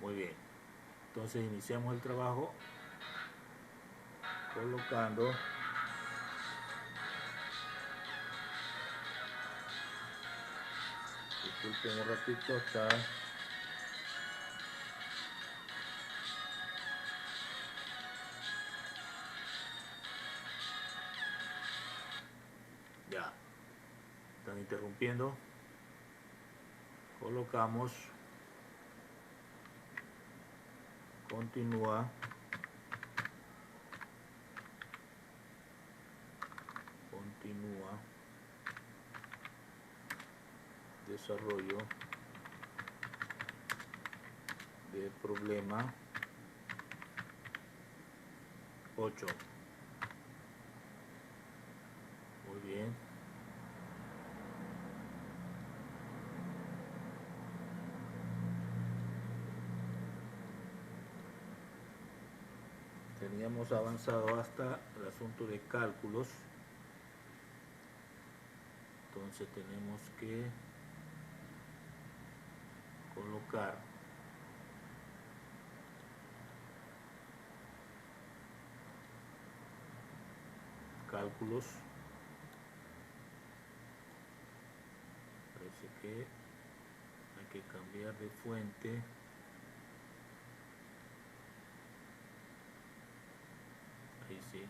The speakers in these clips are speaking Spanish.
Muy bien. Entonces iniciamos el trabajo colocando disculpen un ratito hasta ya están interrumpiendo. Colocamos continúa desarrollo de problema 8. Muy bien. Teníamos avanzado hasta el asunto de cálculos. Entonces tenemos que colocar cálculos. Parece que hay que cambiar de fuente. Ahí sí.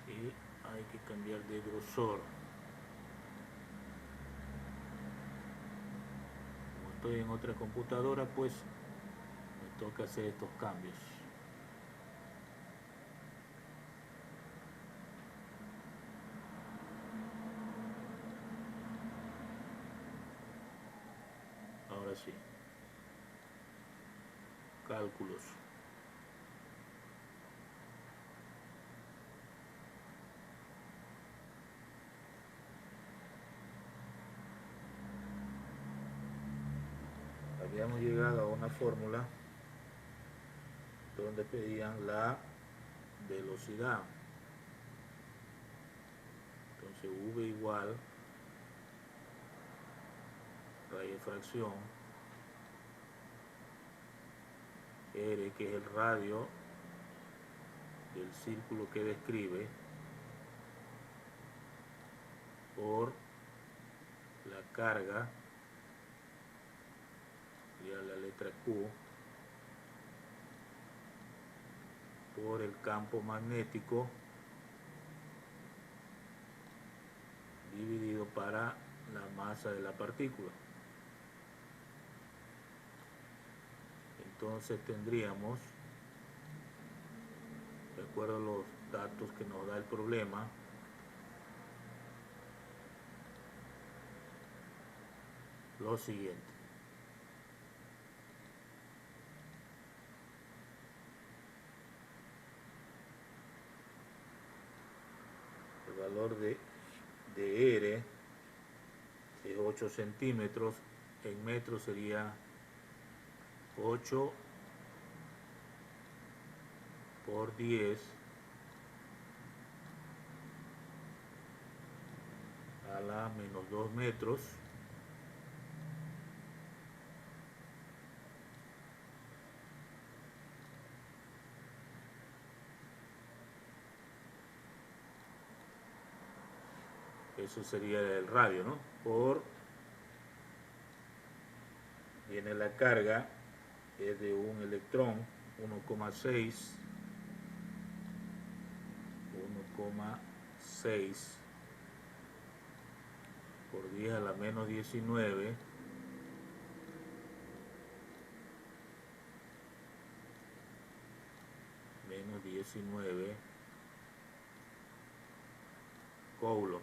Y hay que cambiar de grosor. Como estoy en otra computadora, pues me toca hacer estos cambios. Ahora sí. Cálculos. Habíamos llegado a una fórmula donde pedían la velocidad. Entonces V igual raíz de fracción R, que es el radio del círculo que describe, por la carga, ya la letra Q, por el campo magnético dividido para la masa de la partícula. Entonces tendríamos, de acuerdo a los datos que nos da el problema, lo siguiente. El valor de R es 8 centímetros, en metros sería 8 por 10 a la menos 2 metros. Eso sería el radio, ¿no? Por, viene la carga, es de un electrón, 1,6 por 10 a la menos 19 menos 19 coulomb,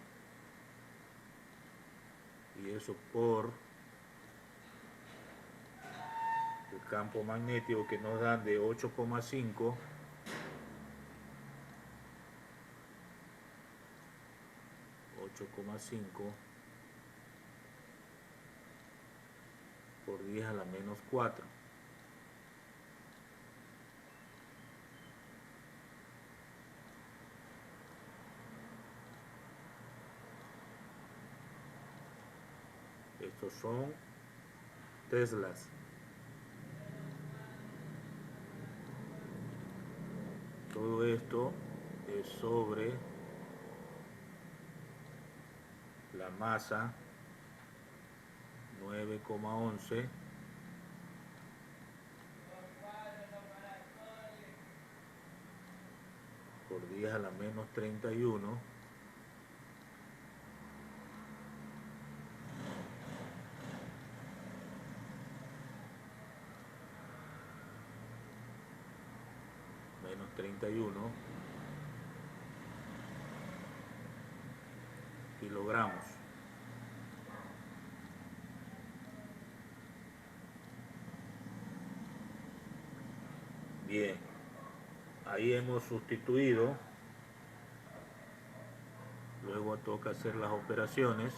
y eso por el campo magnético que nos dan de 8,5 por 10 a la menos 4. Estos son teslas. Todo esto es sobre la masa 9,11 por 10 a la menos 31 menos 31 kilogramos. Bien, ahí hemos sustituido. Luego toca hacer las operaciones.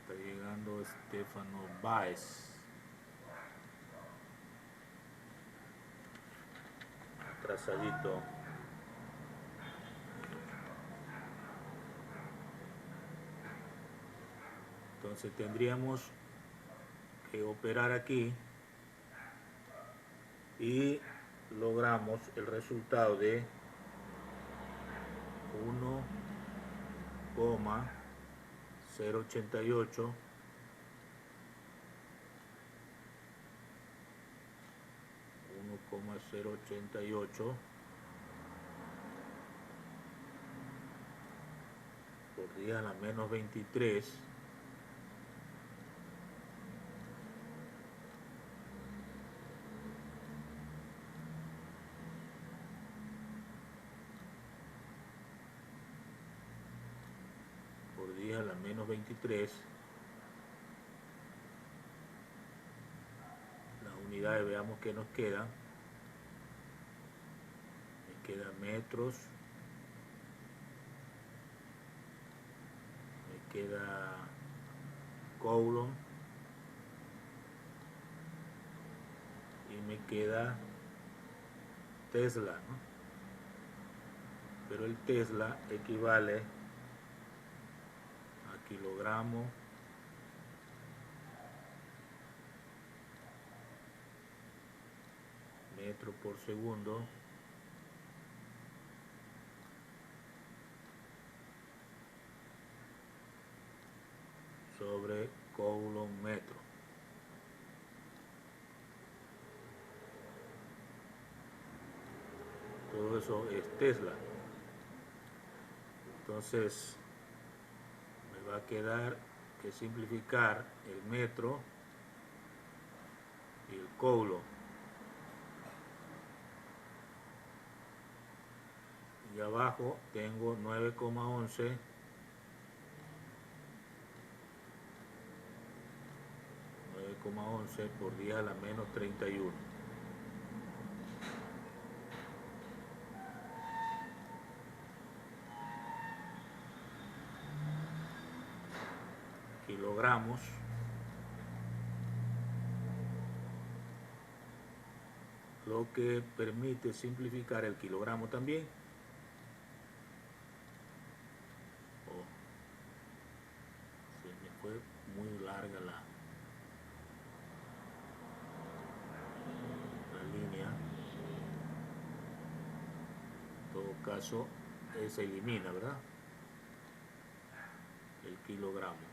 Está llegando Stefano Baez. Atrasadito. Entonces tendríamos que operar aquí y logramos el resultado de 1,088 1,088 por 10 a la menos 23 por 10 a la menos 23. Las unidades, veamos que nos quedan. Me quedan metros, me queda coulomb y me queda tesla, ¿no? Pero el tesla equivale a kilogramo metro por segundo sobre coulomb metro. Todo eso es tesla. Entonces me va a quedar que simplificar el metro y el coulomb. Y abajo tengo 9,11 por 10 a la menos 31. Kilogramos. Lo que permite simplificar el kilogramo también. Oh, se me fue muy larga la línea. En todo caso, se elimina, ¿verdad? El kilogramo.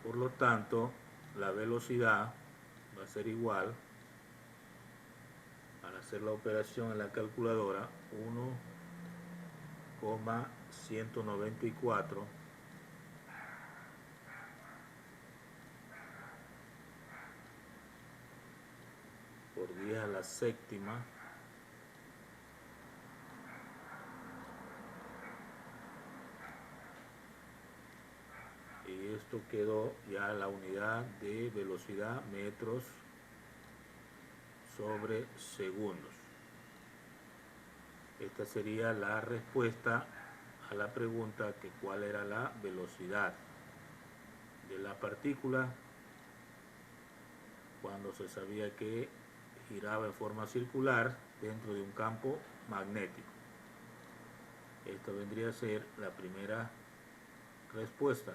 Por lo tanto, la velocidad va a ser igual, al hacer la operación en la calculadora, 1,194 por 10 a la séptima y esto quedó ya la unidad de velocidad metros sobre segundos. Esta sería la respuesta a la pregunta que cuál era la velocidad de la partícula cuando se sabía que giraba en forma circular dentro de un campo magnético. Esta vendría a ser la primera respuesta,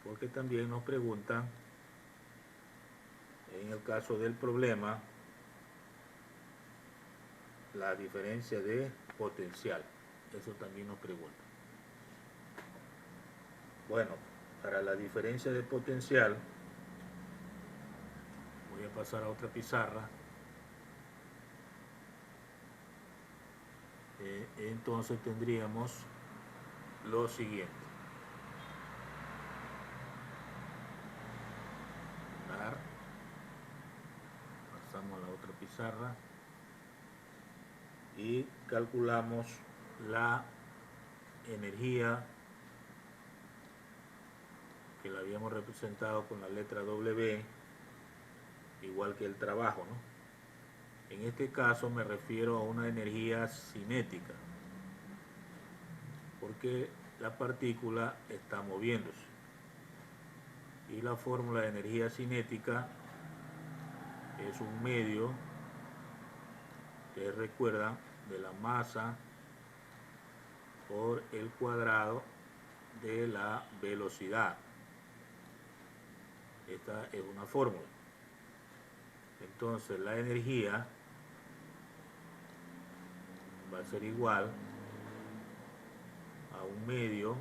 porque también nos preguntan, en el caso del problema, la diferencia de potencial. Eso también nos pregunta. Bueno, para la diferencia de potencial, voy a pasar a otra pizarra. Entonces tendríamos lo siguiente. Pasamos a la otra pizarra y calculamos la energía que la habíamos representado con la letra W, igual que el trabajo, ¿no? En este caso me refiero a una energía cinética, porque la partícula está moviéndose. Y la fórmula de energía cinética es un medio, ustedes recuerdan, de la masa por el cuadrado de la velocidad. Esta es una fórmula. Entonces la energía va a ser igual a un medio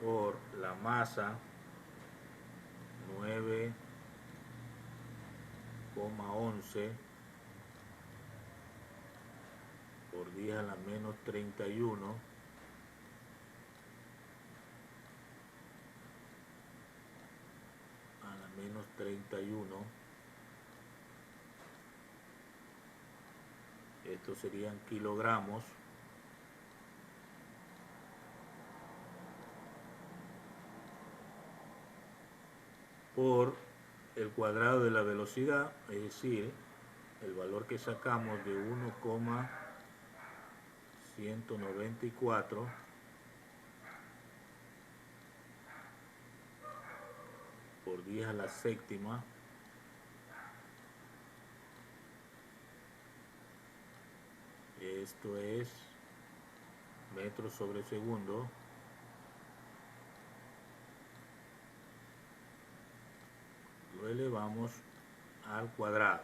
por la masa 9,11 por 10 a la menos 31 a la menos 31. Estos serían kilogramos por el cuadrado de la velocidad, es decir, el valor que sacamos de 1,194 por 10 a la séptima esto es metros sobre segundo lo elevamos al cuadrado.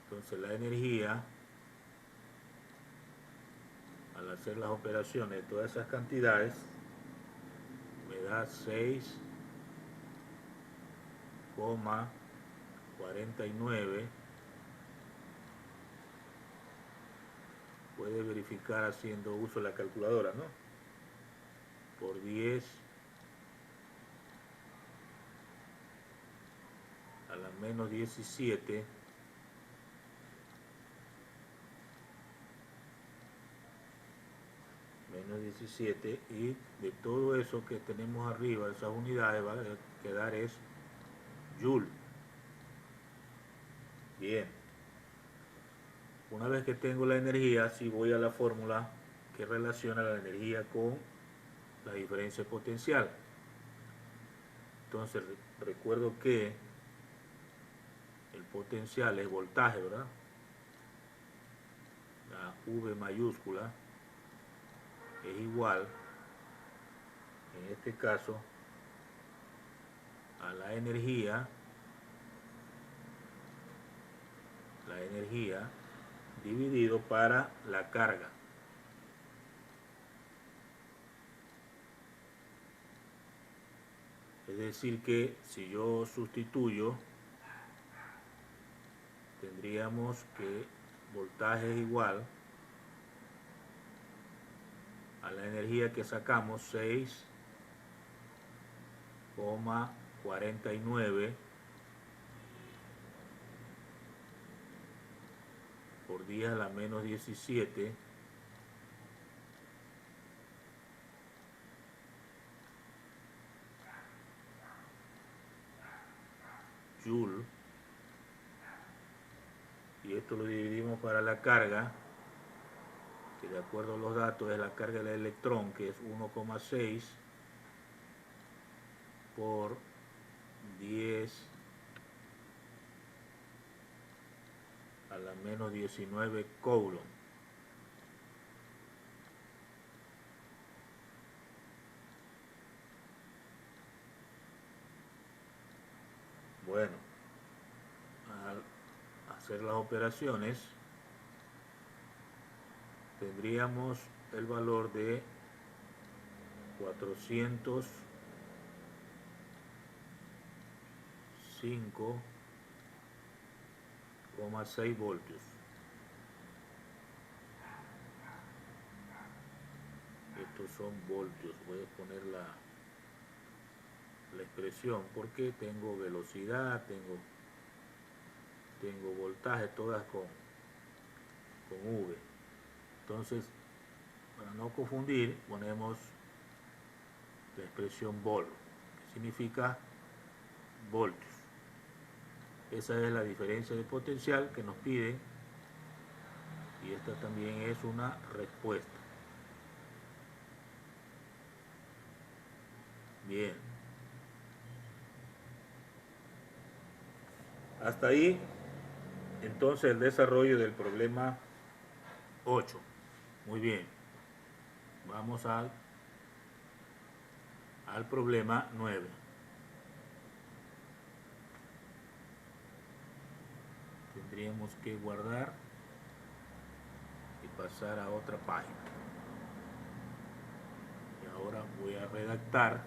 Entonces la energía, al hacer las operaciones de todas esas cantidades, me da 6,49. Puede verificar haciendo uso de la calculadora, ¿no? Por 10 a la menos 17 y de todo eso que tenemos arriba, esas unidades, va a quedar es Joule. Bien. Una vez que tengo la energía, si voy a la fórmula que relaciona la energía con la diferencia potencial. Entonces recuerdo que el potencial es voltaje, ¿verdad? La V mayúscula es igual, en este caso, a la energía dividido para la carga. Es decir que si yo sustituyo, tendríamos que voltaje es igual a la energía que sacamos, 6,49 por 10 a la menos 17 Joule, y esto lo dividimos para la carga, que de acuerdo a los datos es la carga del electrón, que es 1,6 por 10 a la menos 19 coulomb. Bueno, al hacer las operaciones tendríamos el valor de 405,6 voltios. Estos son voltios. Voy a poner la expresión porque tengo velocidad, tengo voltaje, todas con V. Entonces, para no confundir, ponemos la expresión volt, que significa voltios. Esa es la diferencia de potencial que nos piden, y esta también es una respuesta. Bien. Hasta ahí, entonces, el desarrollo del problema 8. Muy bien. Vamos al problema 9. Tendríamos que guardar y pasar a otra página. Y ahora voy a redactar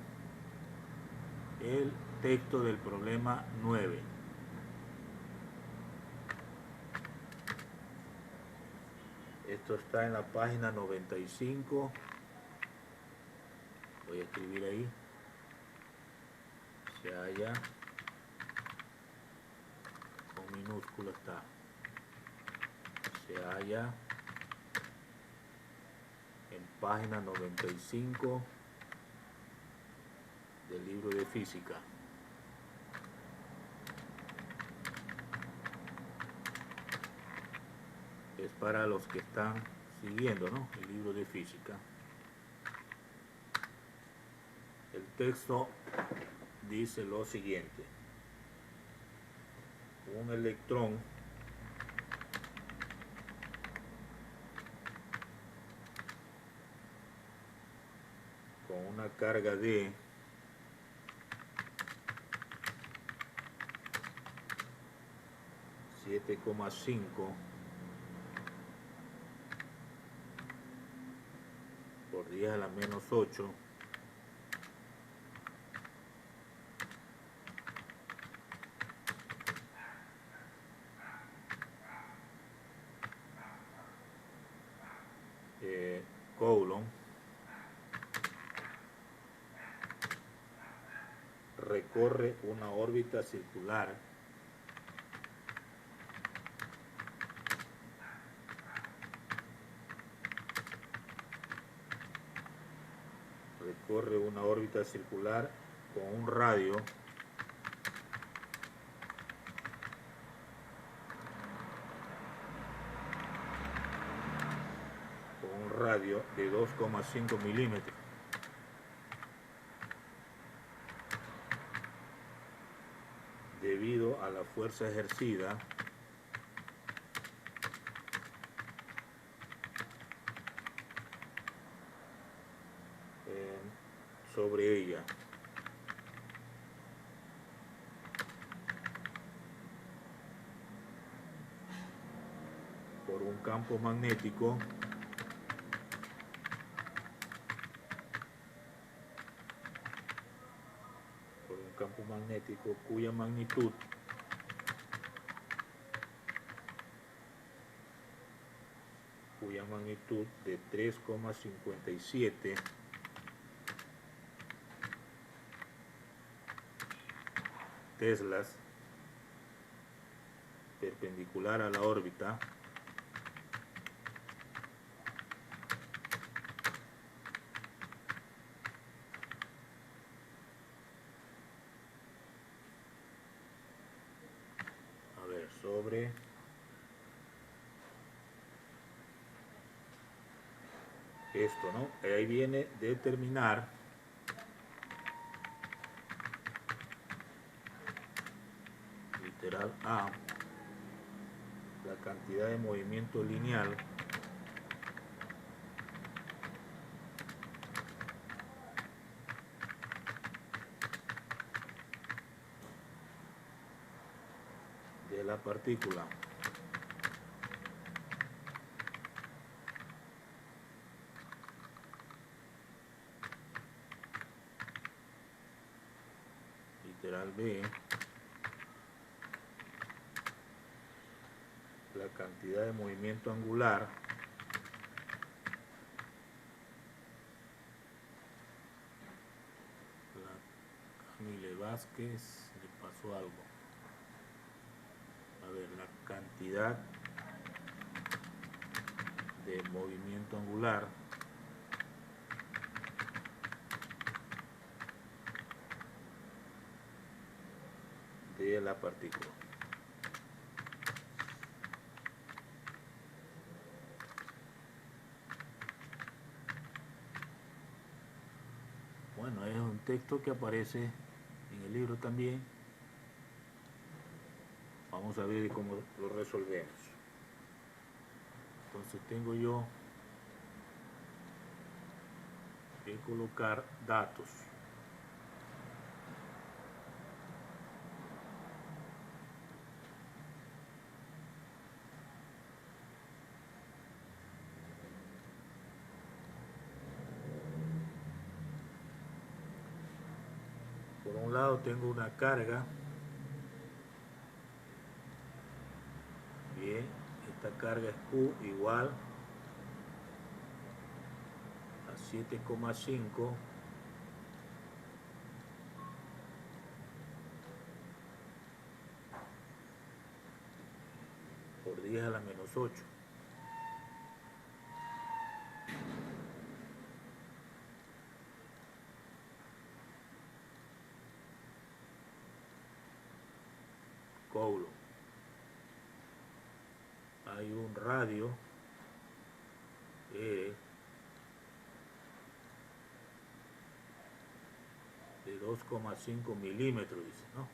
el texto del problema 9. Esto está en la página 95. Voy a escribir ahí. Se halla con minúscula, está. Se halla en página 95 del libro de física. Es para los que están siguiendo, ¿no?, el libro de física. El texto dice lo siguiente: un electrón con una carga de 7,5 por 10 a la menos 8 coulomb recorre una órbita circular con un radio de 2,5 milímetros. Debido a la fuerza ejercida sobre ella. Por un campo magnético cuya magnitud de 3,57 teslas, perpendicular a la órbita, sobre esto, ¿no? Ahí viene determinar literal A, la cantidad de movimiento lineal de la partícula. Literal B, la cantidad de movimiento angular Camille Vázquez le pasó algo. A ver, la cantidad de movimiento angular de la partícula. Bueno, es un texto que aparece en el libro también. Vamos a ver cómo lo resolvemos. Entonces tengo yo que colocar datos. Por un lado tengo una carga. Bien, esta carga es Q igual a 7,5 por 10 a la menos 8. Coulomb. Hay un radio de 2,5 milímetros, dice, ¿no?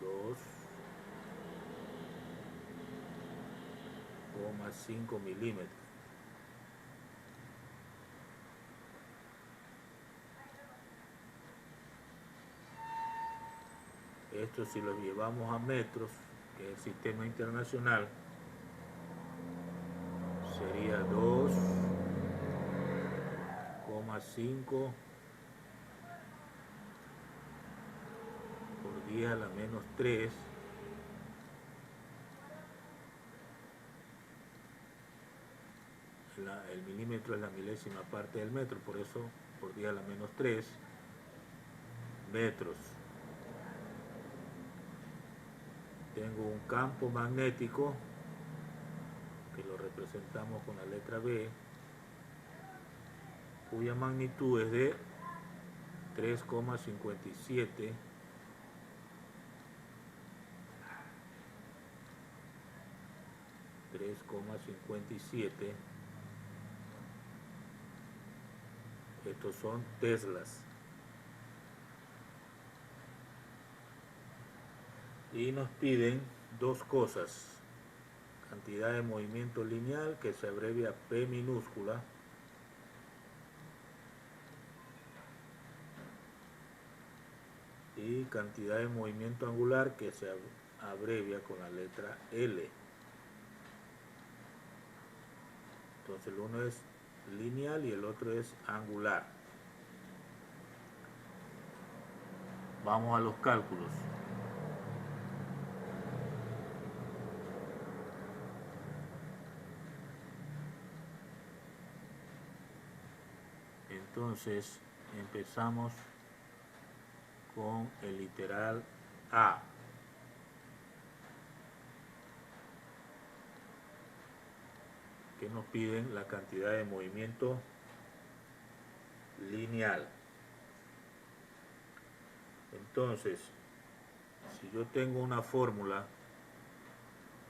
2,5 milímetros. Esto si lo llevamos a metros, que es el sistema internacional, sería 2,5 por 10 a la menos 3 el milímetro es la milésima parte del metro, por eso por 10 a la menos 3 metros. Tengo un campo magnético que lo representamos con la letra B, cuya magnitud es de 3,57 estos son teslas. Y nos piden dos cosas: cantidad de movimiento lineal, que se abrevia P minúscula, y cantidad de movimiento angular, que se abrevia con la letra L. Entonces el uno es lineal y el otro es angular. Vamos a los cálculos. Entonces empezamos con el literal A. Que nos piden la cantidad de movimiento lineal. Entonces, si yo tengo una fórmula,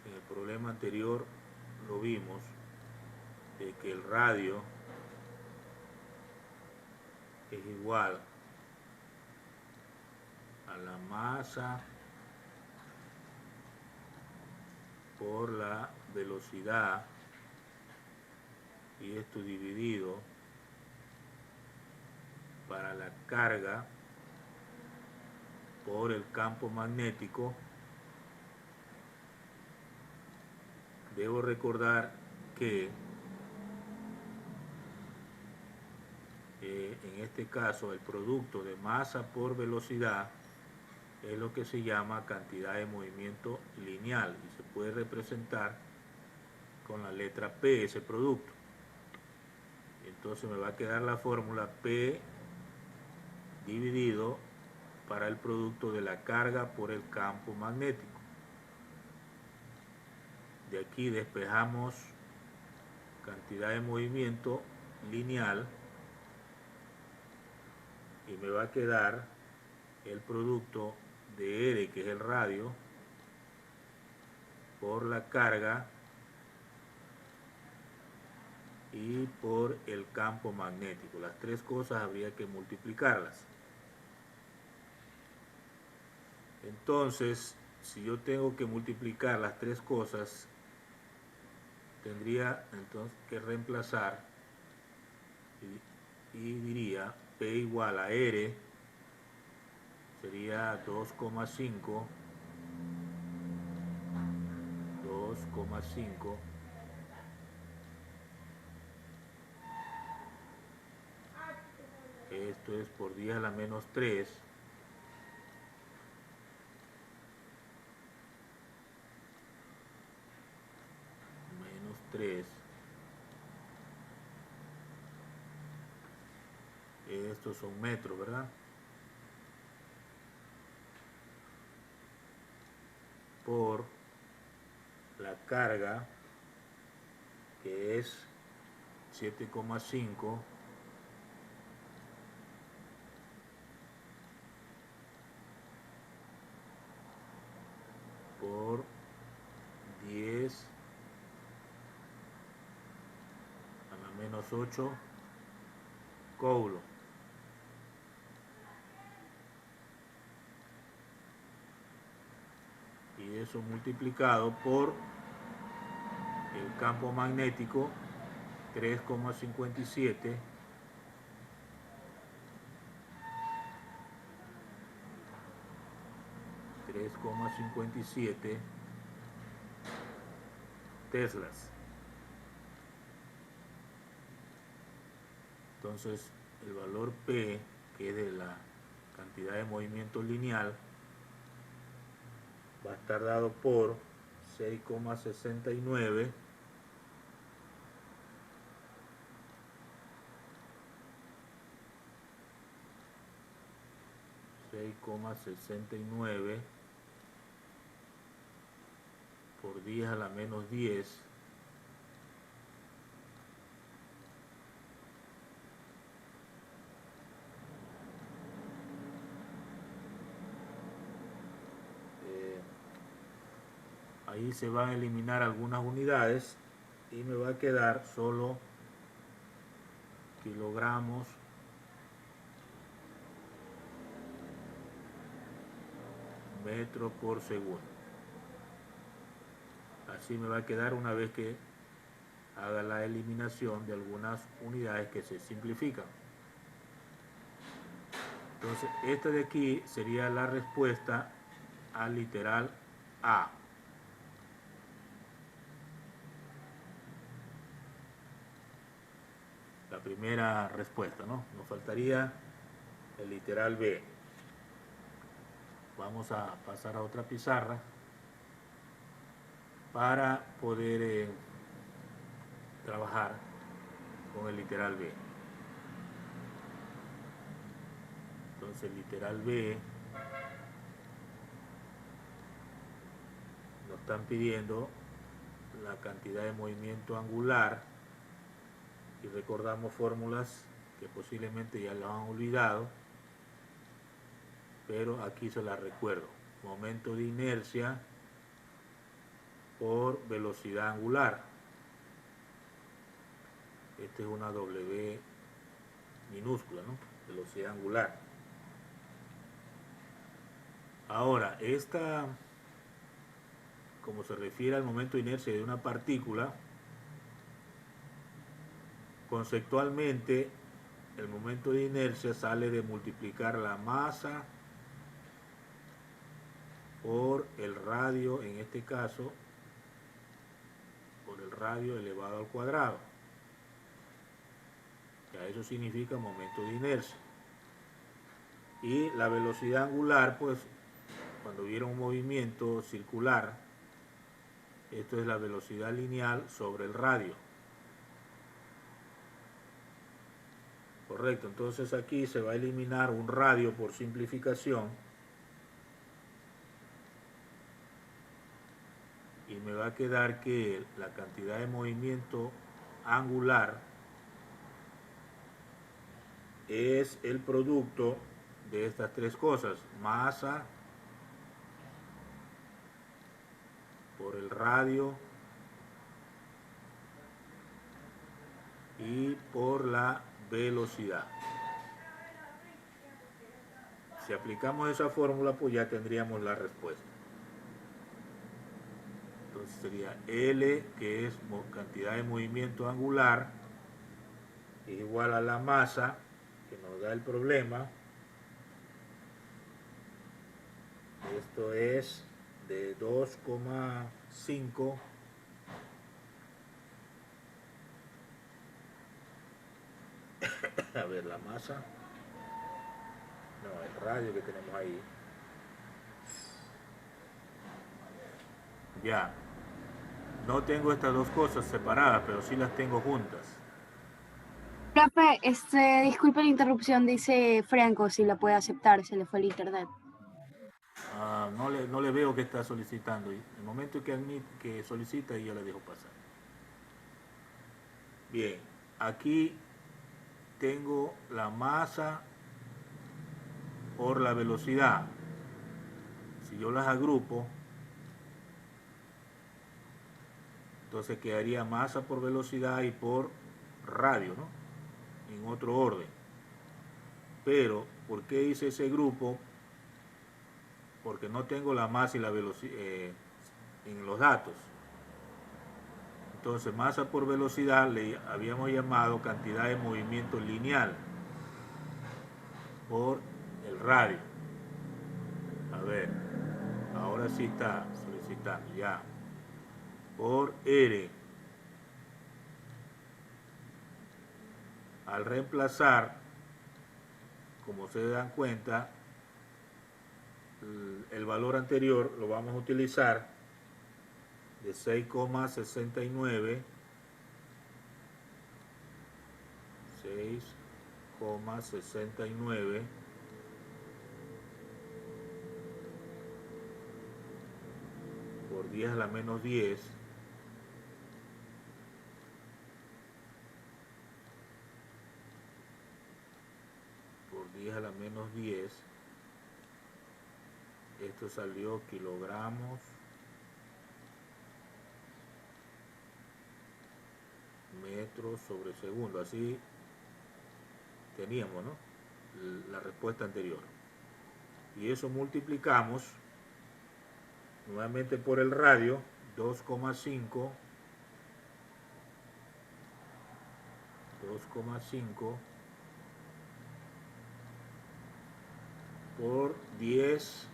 en el problema anterior lo vimos, de que el radio es igual a la masa por la velocidad, y esto dividido para la carga por el campo magnético. Debo recordar que en este caso el producto de masa por velocidad es lo que se llama cantidad de movimiento lineal y se puede representar con la letra P ese producto. Entonces me va a quedar la fórmula P dividido para el producto de la carga por el campo magnético. De aquí despejamos cantidad de movimiento lineal y me va a quedar el producto de R, que es el radio, por la carga y por el campo magnético. Las tres cosas habría que multiplicarlas. Entonces, si yo tengo que multiplicar las tres cosas, tendría entonces que reemplazar y diría P igual a R, sería 2,5 esto es por 10 a la menos 3 menos 3, estos son metros, ¿verdad? Por la carga, que es 7,5 por 10 a la menos 8 coulombs. Y eso multiplicado por el campo magnético, 3,57 teslas. Entonces el valor P, que es de la cantidad de movimiento lineal, va a estar dado por 6,69 por 10 a la menos 10 ahí se van a eliminar algunas unidades y me va a quedar solo kilogramos metro por segundo. Así me va a quedar una vez que haga la eliminación de algunas unidades que se simplifican. Entonces esta de aquí sería la respuesta al literal A. La primera respuesta, ¿no? Nos faltaría el literal B. Vamos a pasar a otra pizarra para poder trabajar con el literal B. Entonces el literal B nos están pidiendo la cantidad de movimiento angular y recordamos fórmulas que posiblemente ya las han olvidado, pero aquí se las recuerdo. Momento de inercia por velocidad angular. Esta es una W minúscula, ¿no? Velocidad angular. Ahora, esta, como se refiere al momento de inercia de una partícula, conceptualmente el momento de inercia sale de multiplicar la masa por el radio, en este caso, por el radio elevado al cuadrado. Ya eso significa momento de inercia. Y la velocidad angular, pues, cuando hubiera un movimiento circular, esto es la velocidad lineal sobre el radio. Correcto, entonces aquí se va a eliminar un radio por simplificación y me va a quedar que la cantidad de movimiento angular es el producto de estas tres cosas: masa por el radio y por la velocidad. Si aplicamos esa fórmula, pues ya tendríamos la respuesta. Entonces sería L, que es cantidad de movimiento angular, igual a la masa que nos da el problema. Esto es de 2,5 a ver la masa, no, el radio que tenemos ahí, ya no tengo estas dos cosas separadas, pero sí las tengo juntas. Profe, disculpe la interrupción, dice Franco, si la puede aceptar, se le fue el internet. No le veo que está solicitando. En el momento que solicita, yo le dejo pasar. Bien, aquí tengo la masa por la velocidad. Si yo las agrupo, entonces quedaría masa por velocidad y por radio, ¿no? En otro orden. Pero, ¿por qué hice ese grupo? Porque no tengo la masa y la velocidad en los datos. Entonces, masa por velocidad le habíamos llamado cantidad de movimiento lineal por el radio. A ver, ahora sí está solicitando ya. Por R. Al reemplazar, como se dan cuenta, el valor anterior lo vamos a utilizar de 6,69 por 10 a la menos 10 por 10 a la menos 10. Esto salió kilogramos metros sobre segundo. Así teníamos, ¿no?, la respuesta anterior. Y eso multiplicamos nuevamente por el radio, 2,5 por 10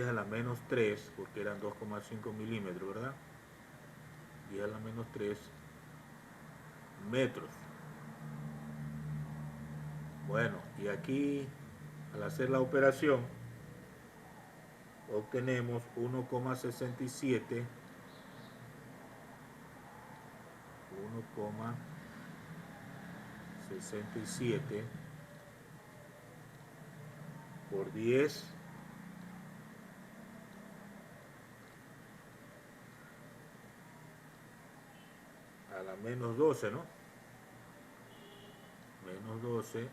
a la menos 3, porque eran 2,5 milímetros, ¿verdad? 10 a la menos 3 metros. Bueno, y aquí, al hacer la operación, obtenemos 1,67 por 10 a la menos 12, ¿no? Menos 12.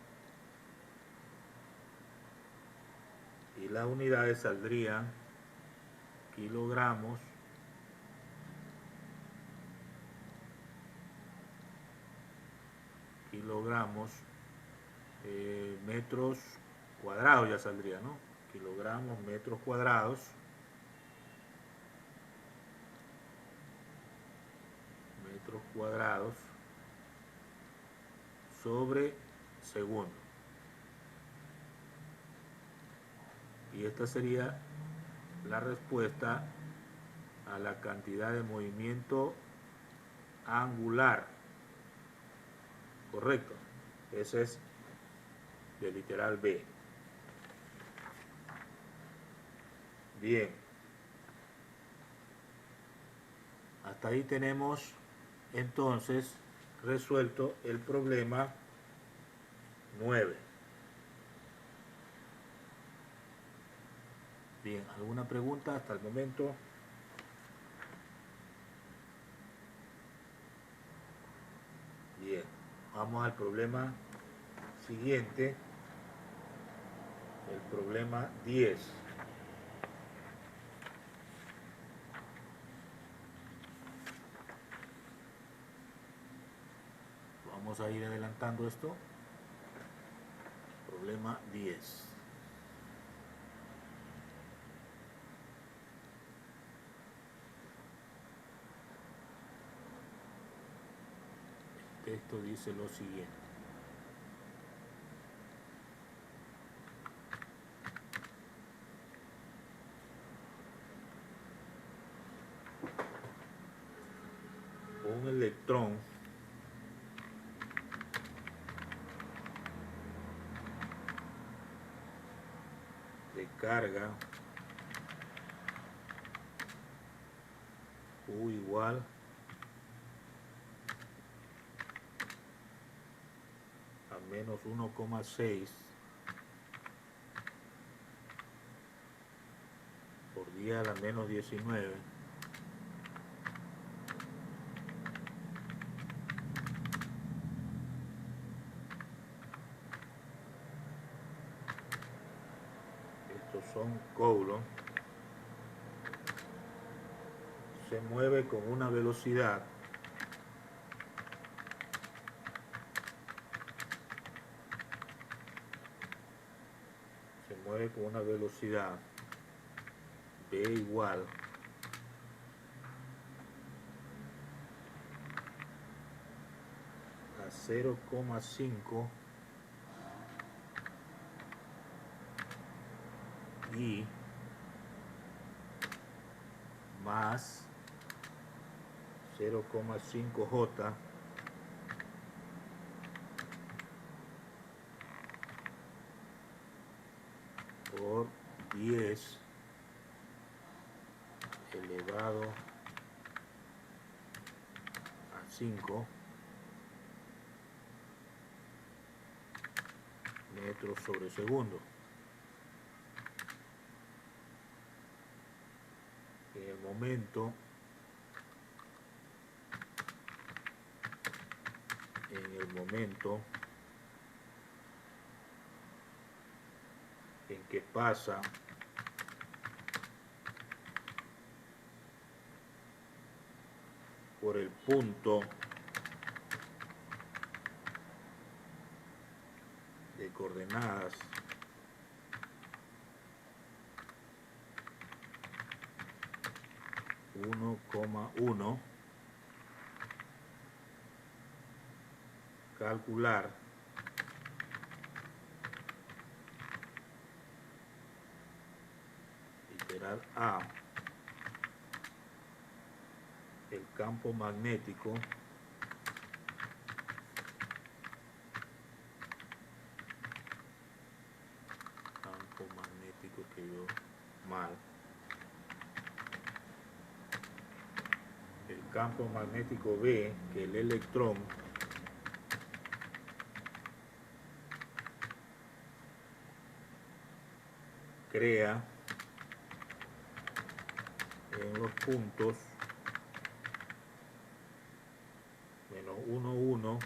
Y las unidades saldrían kilogramos metros cuadrados ya saldría, ¿no? Kilogramos, metros cuadrados. Metros cuadrados sobre segundo. Y esta sería la respuesta a la cantidad de movimiento angular. Correcto. Ese es el literal B. Bien. Hasta ahí tenemos entonces resuelto el problema 9. Bien, ¿alguna pregunta hasta el momento? Bien, vamos al problema siguiente, el problema 10. Vamos a ir adelantando esto. Problema 10. El texto dice lo siguiente. Un electrón de carga U igual a menos 1,6 por 10 a la menos 19 estos son coulombs, se mueve con una velocidad V igual a 0,5 I más 0,5 J por 10 elevado a 5 metros sobre segundo. En el momento en que pasa por el punto de coordenadas 1,1, calcular literal A, el campo magnético escribió mal. El campo magnético B, que el electrón crea en los puntos menos 1, 1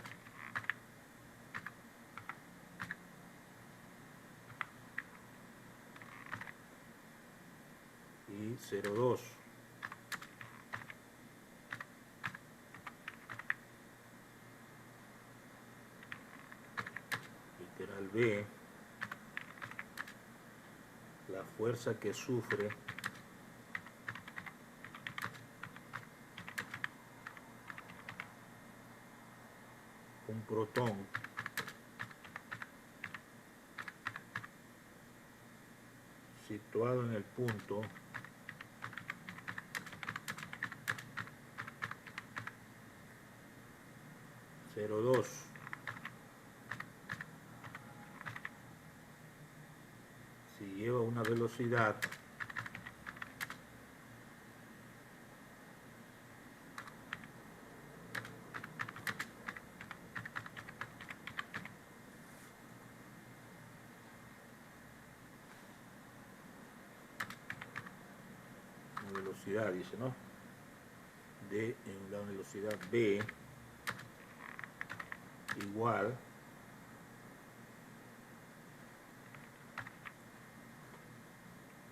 y 0, 2. Literal al B la fuerza que sufre un protón situado en el punto (0,2). Si lleva una velocidad dice, ¿no? En la velocidad B igual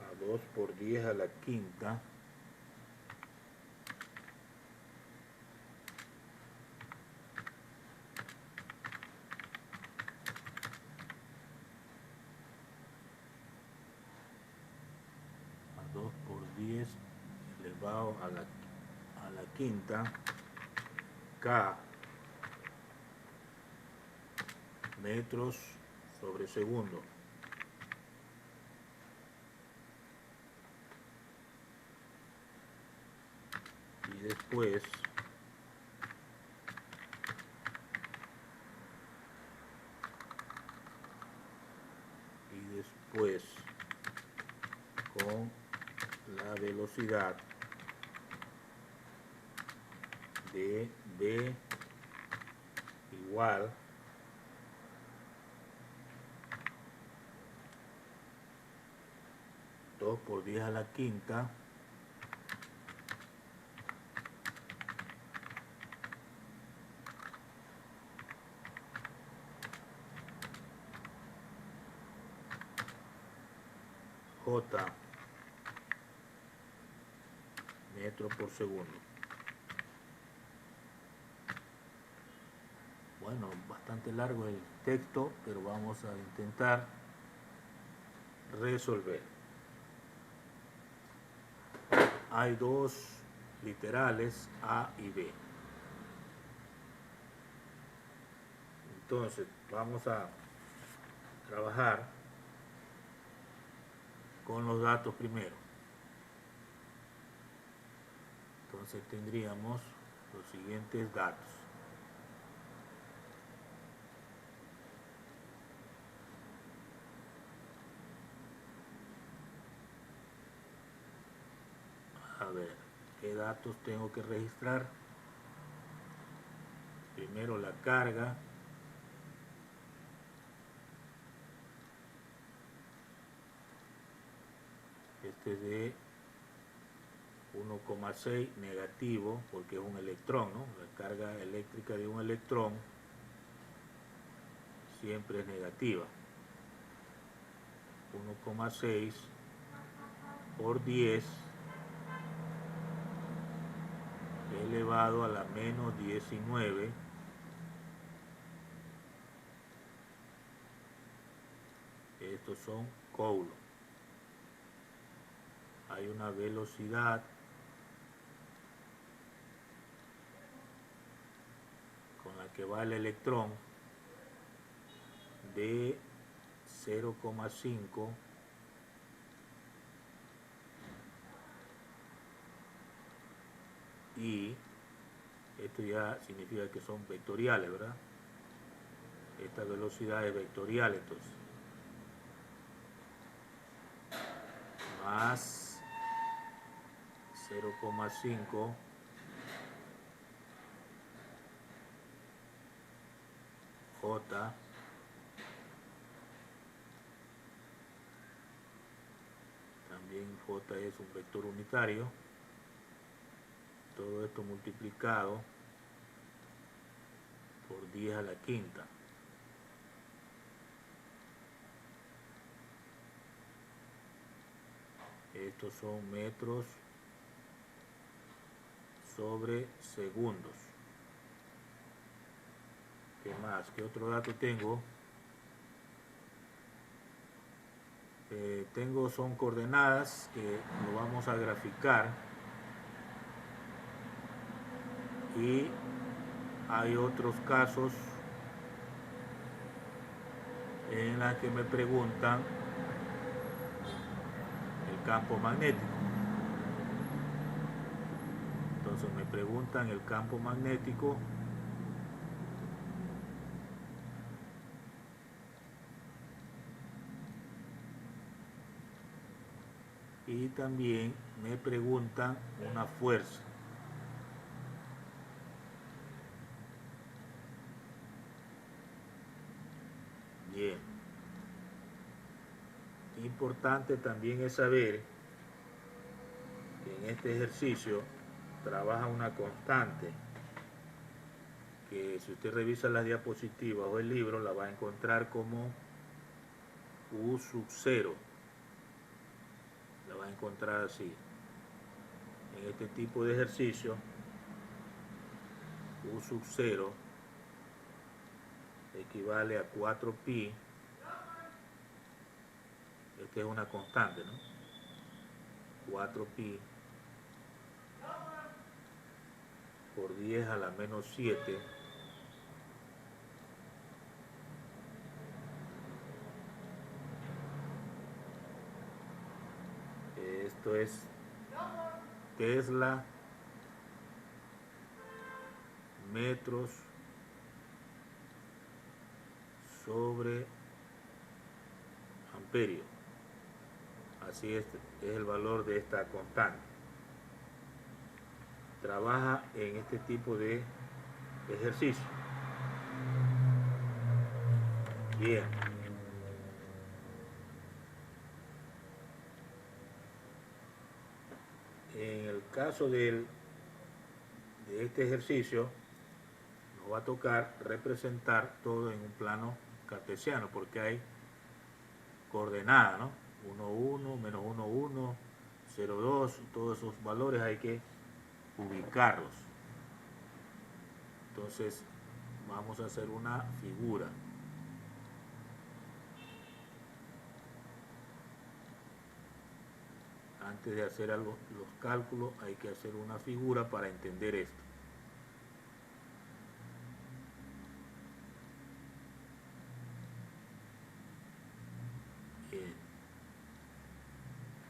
a 2 por 10 a la quinta a 2 por 10 elevado a la quinta K metros sobre segundo. Y después con la velocidad de B igual a 2 por 10 a la quinta J metros por segundo. Bueno, bastante largo el texto, pero vamos a intentar resolver. Hay dos literales A y B. Entonces vamos a trabajar con los datos primero. Entonces tendríamos los siguientes datos. A ver, ¿qué datos tengo que registrar? Primero la carga. Este es de 1,6 negativo porque es un electrón, ¿no? La carga eléctrica de un electrón siempre es negativa. 1,6 por 10 elevado a la menos 19 estos son coulombs. Hay una velocidad con la que va el electrón de 0,5 y esto ya significa que son vectoriales, ¿verdad? Esta velocidad es vectorial, entonces. Más 0,5 J también J es un vector unitario. Todo esto multiplicado por 10 a la quinta. Estos son metros sobre segundos. ¿Qué más? ¿Qué otro dato tengo? son coordenadas que lo vamos a graficar, y hay otros casos en los que me preguntan el campo magnético. Entonces me preguntan el campo magnético y también me preguntan una fuerza. Bien. Importante también es saber que en este ejercicio trabaja una constante que, si usted revisa las diapositivas o el libro, la va a encontrar como U sub 0. La va a encontrar así. En este tipo de ejercicio, U sub 0 equivale a 4pi. Esta es una constante, ¿no? 4pi por 10 a la menos 7 esto es Tesla metros sobre amperio. Así es el valor de esta constante. Trabaja en este tipo de ejercicio. Bien. En el caso de este ejercicio, nos va a tocar representar todo en un plano cartesiano, porque hay coordenadas, ¿no? 1, 1, menos 1, 1, 0, 2, todos esos valores hay que ubicarlos. Entonces vamos a hacer una figura. Antes de hacer los cálculos hay que hacer una figura para entender esto. Bien.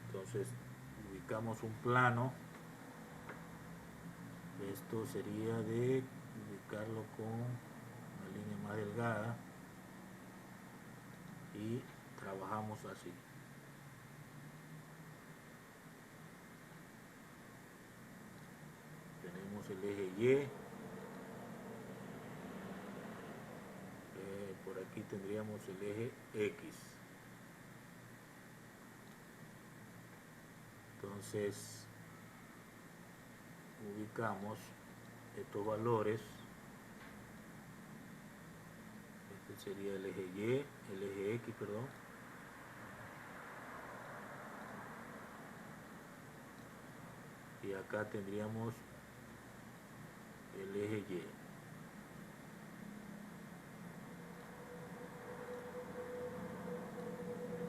Entonces ubicamos un plano. Esto sería de ubicarlo con una línea más delgada y trabajamos así. Tenemos el eje Y, por aquí tendríamos el eje X. Entonces ubicamos estos valores. Este sería el eje Y, el eje X, perdón. Y acá tendríamos el eje Y.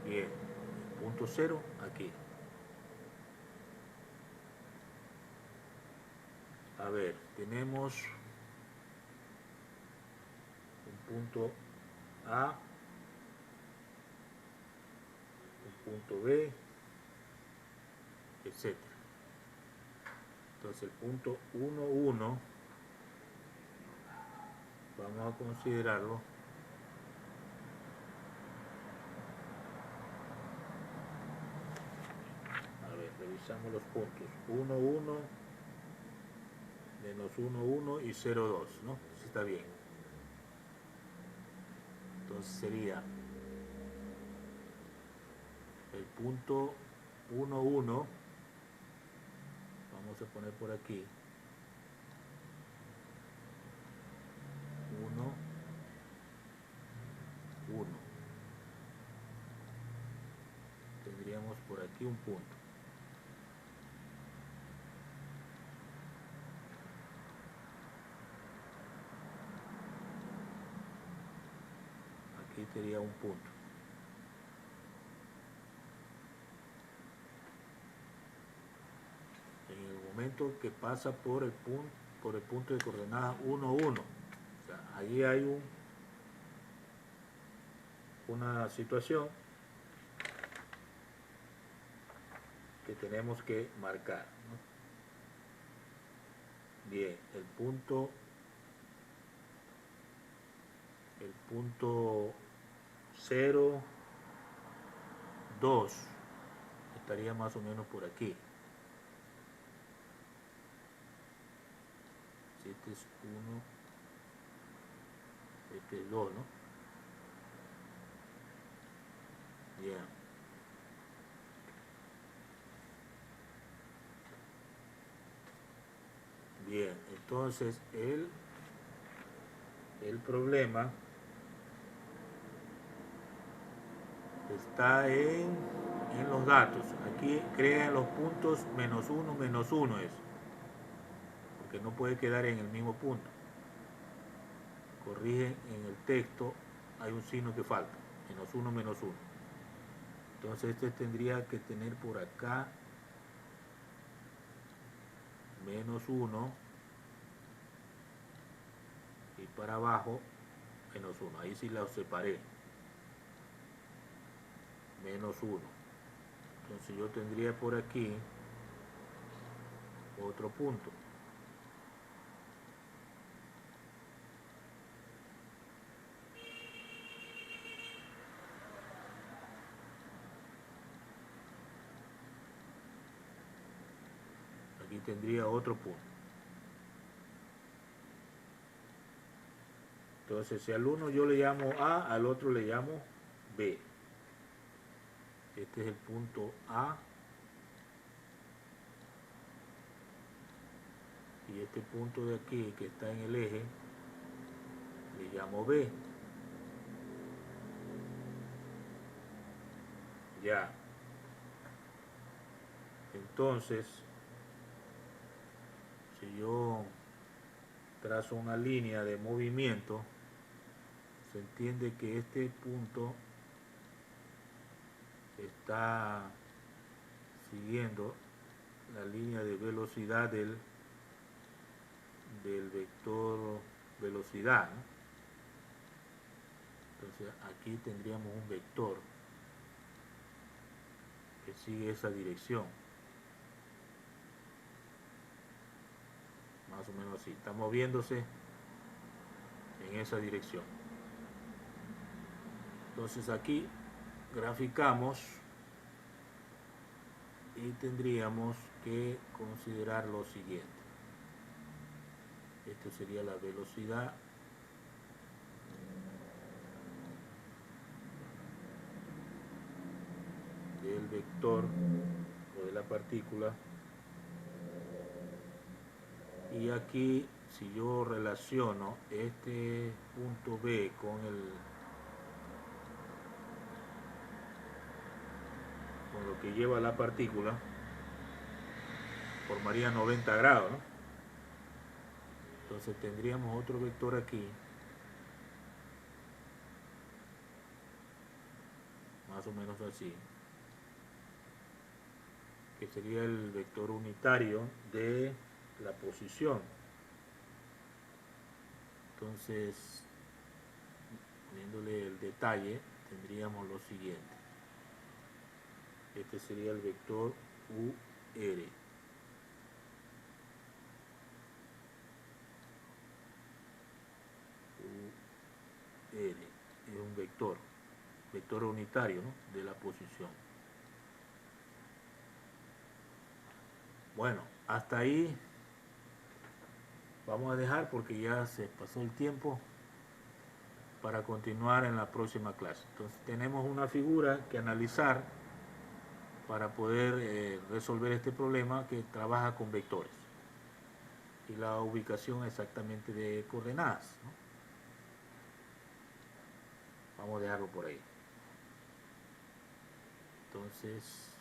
Bien, punto 0 aquí. A ver, tenemos un punto A, un punto B, etc. Entonces el punto 1, 1 vamos a considerarlo revisamos los puntos 1, 1, menos 1, 1 y 0, 2, ¿no? Sí, está bien. Entonces sería el punto 1, 1, vamos a poner por aquí 1, 1. Tendríamos por aquí un punto. Aquí sería un punto. momento que pasa por el punto de coordenadas 1, 1. O sea, ahí hay una situación que tenemos que marcar, ¿no? Bien, el punto 0, 2 estaría más o menos por aquí. Si este es 1, este es 2, ¿no? Bien. Bien, entonces el problema está en los datos. Aquí crean los puntos -1, -1 es, porque no puede quedar en el mismo punto. Corrigen en el texto, hay un signo que falta, -1, -1. Entonces este tendría que tener por acá -1 y para abajo -1. Ahí sí los separé. -1. Entonces yo tendría por aquí otro punto. Aquí tendría otro punto. Entonces si al uno yo le llamo A, al otro le llamo B. Este es el punto A. Y este punto de aquí que está en el eje le llamo B. Ya. Entonces, si yo trazo una línea de movimiento, se entiende que este punto está siguiendo la línea de velocidad del vector velocidad, ¿no? Entonces aquí tendríamos un vector que sigue esa dirección, más o menos así, está moviéndose en esa dirección. Entonces aquí graficamos y tendríamos que considerar lo siguiente. Esto sería la velocidad del vector o de la partícula, y aquí si yo relaciono este punto B con lo que lleva la partícula, formaría 90 grados, ¿no? Entonces tendríamos otro vector aquí, más o menos así, que sería el vector unitario de la posición. Entonces, viéndole el detalle, tendríamos lo siguiente. Este sería el vector UR. Es un vector unitario, ¿no?, de la posición. Bueno, hasta ahí vamos a dejar porque ya se pasó el tiempo para continuar en la próxima clase. Entonces tenemos una figura que analizar para poder resolver este problema que trabaja con vectores y la ubicación exactamente de coordenadas, ¿no? Vamos a dejarlo por ahí. Entonces